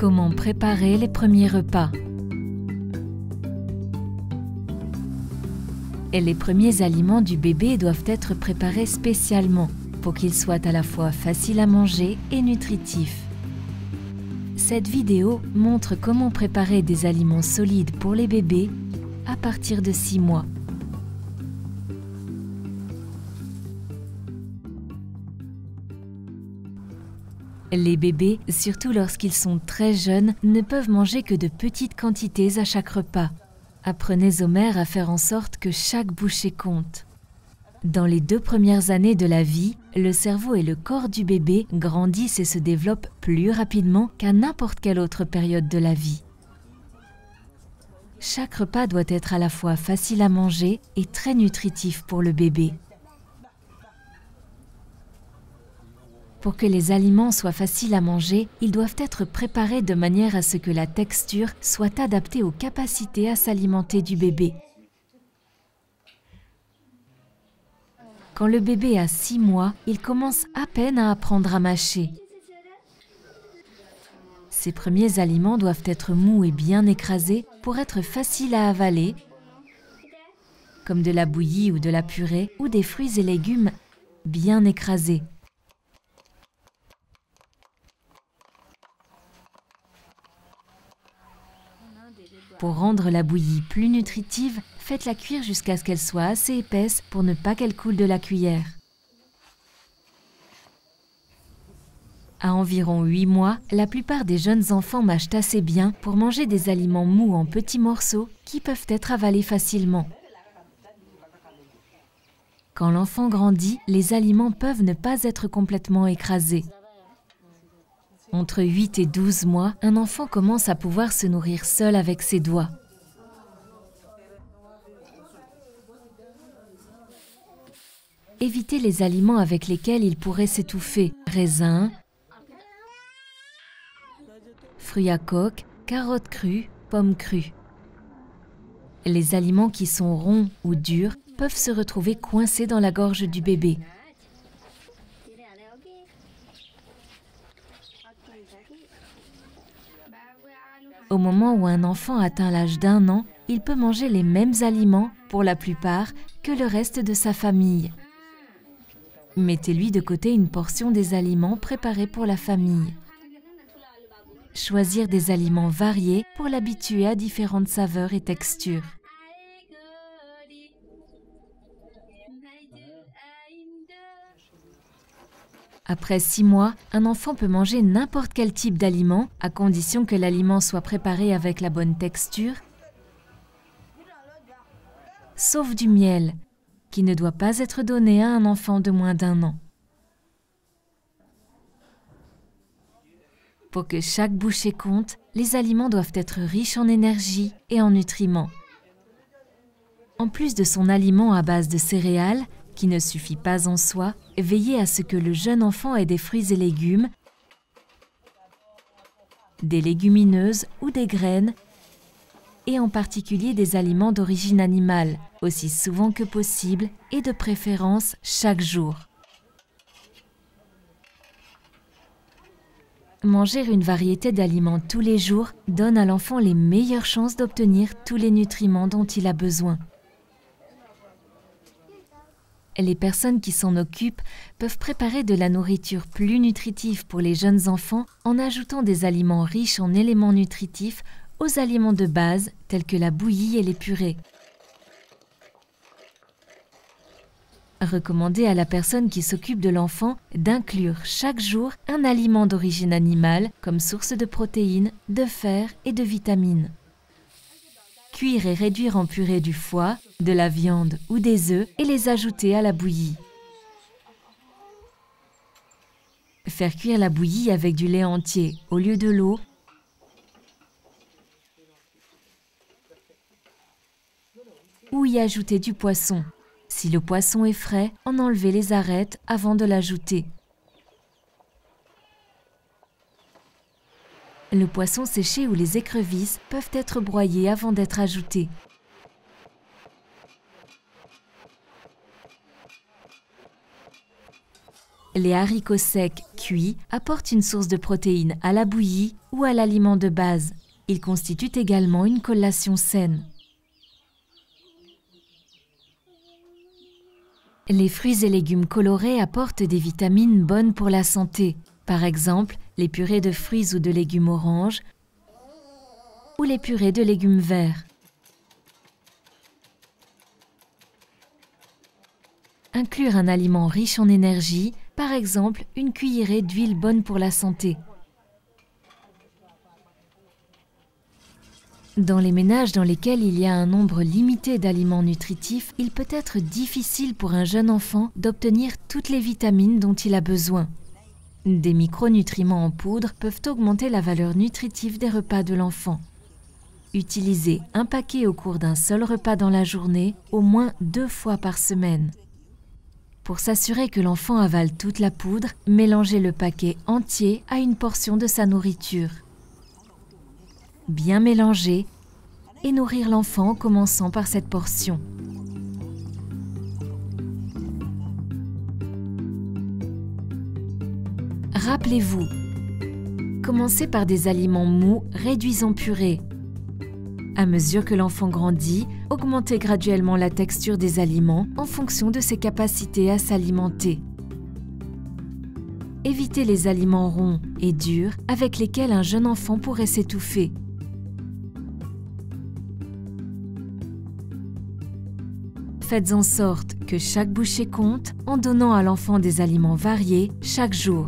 Comment préparer les premiers repas? Et les premiers aliments du bébé doivent être préparés spécialement pour qu'ils soient à la fois faciles à manger et nutritifs. Cette vidéo montre comment préparer des aliments solides pour les bébés à partir de 6 mois. Les bébés, surtout lorsqu'ils sont très jeunes, ne peuvent manger que de petites quantités à chaque repas. Apprenez aux mères à faire en sorte que chaque bouchée compte. Dans les 2 premières années de la vie, le cerveau et le corps du bébé grandissent et se développent plus rapidement qu'à n'importe quelle autre période de la vie. Chaque repas doit être à la fois facile à manger et très nutritif pour le bébé. Pour que les aliments soient faciles à manger, ils doivent être préparés de manière à ce que la texture soit adaptée aux capacités à s'alimenter du bébé. Quand le bébé a 6 mois, il commence à peine à apprendre à mâcher. Ces premiers aliments doivent être mous et bien écrasés pour être faciles à avaler, comme de la bouillie ou de la purée ou des fruits et légumes bien écrasés. Pour rendre la bouillie plus nutritive, faites-la cuire jusqu'à ce qu'elle soit assez épaisse pour ne pas qu'elle coule de la cuillère. À environ 8 mois, la plupart des jeunes enfants mâchent assez bien pour manger des aliments mous en petits morceaux qui peuvent être avalés facilement. Quand l'enfant grandit, les aliments peuvent ne pas être complètement écrasés. Entre 8 et 12 mois, un enfant commence à pouvoir se nourrir seul avec ses doigts. Évitez les aliments avec lesquels il pourrait s'étouffer: raisins, fruits à coque, carottes crues, pommes crues. Les aliments qui sont ronds ou durs peuvent se retrouver coincés dans la gorge du bébé. Au moment où un enfant atteint l'âge d'1 an, il peut manger les mêmes aliments, pour la plupart, que le reste de sa famille. Mettez-lui de côté une portion des aliments préparés pour la famille. Choisir des aliments variés pour l'habituer à différentes saveurs et textures. Après 6 mois, un enfant peut manger n'importe quel type d'aliment, à condition que l'aliment soit préparé avec la bonne texture, sauf du miel, qui ne doit pas être donné à un enfant de moins d'1 an. Pour que chaque bouchée compte, les aliments doivent être riches en énergie et en nutriments. En plus de son aliment à base de céréales, qui ne suffit pas en soi, veillez à ce que le jeune enfant ait des fruits et légumes, des légumineuses ou des graines, et en particulier des aliments d'origine animale, aussi souvent que possible et de préférence chaque jour. Manger une variété d'aliments tous les jours donne à l'enfant les meilleures chances d'obtenir tous les nutriments dont il a besoin. Les personnes qui s'en occupent peuvent préparer de la nourriture plus nutritive pour les jeunes enfants en ajoutant des aliments riches en éléments nutritifs aux aliments de base tels que la bouillie et les purées. Recommandez à la personne qui s'occupe de l'enfant d'inclure chaque jour un aliment d'origine animale comme source de protéines, de fer et de vitamines. Cuire et réduire en purée du foie, de la viande ou des œufs et les ajouter à la bouillie. Faire cuire la bouillie avec du lait entier au lieu de l'eau ou y ajouter du poisson. Si le poisson est frais, en enlevez les arêtes avant de l'ajouter. Le poisson séché ou les écrevisses peuvent être broyés avant d'être ajoutés. Les haricots secs cuits cuit apporte une source de protéines à la bouillie ou à l'aliment de base. Il constitue également une collation saine. Les fruits et légumes colorés apportent des vitamines bonnes pour la santé. Par exemple, les purées de fruits ou de légumes oranges ou les purées de légumes verts. Inclure un aliment riche en énergie, par exemple une cuillerée d'huile bonne pour la santé. Dans les ménages dans lesquels il y a un nombre limité d'aliments nutritifs, il peut être difficile pour un jeune enfant d'obtenir toutes les vitamines dont il a besoin. Des micronutriments en poudre peuvent augmenter la valeur nutritive des repas de l'enfant. Utilisez un paquet au cours d'un seul repas dans la journée, au moins 2 fois par semaine. Pour s'assurer que l'enfant avale toute la poudre, mélangez le paquet entier à une portion de sa nourriture. Bien mélanger et nourrir l'enfant en commençant par cette portion. Rappelez-vous, commencez par des aliments mous réduits en purée. À mesure que l'enfant grandit, augmentez graduellement la texture des aliments en fonction de ses capacités à s'alimenter. Évitez les aliments ronds et durs avec lesquels un jeune enfant pourrait s'étouffer. Faites en sorte que chaque bouchée compte en donnant à l'enfant des aliments variés chaque jour.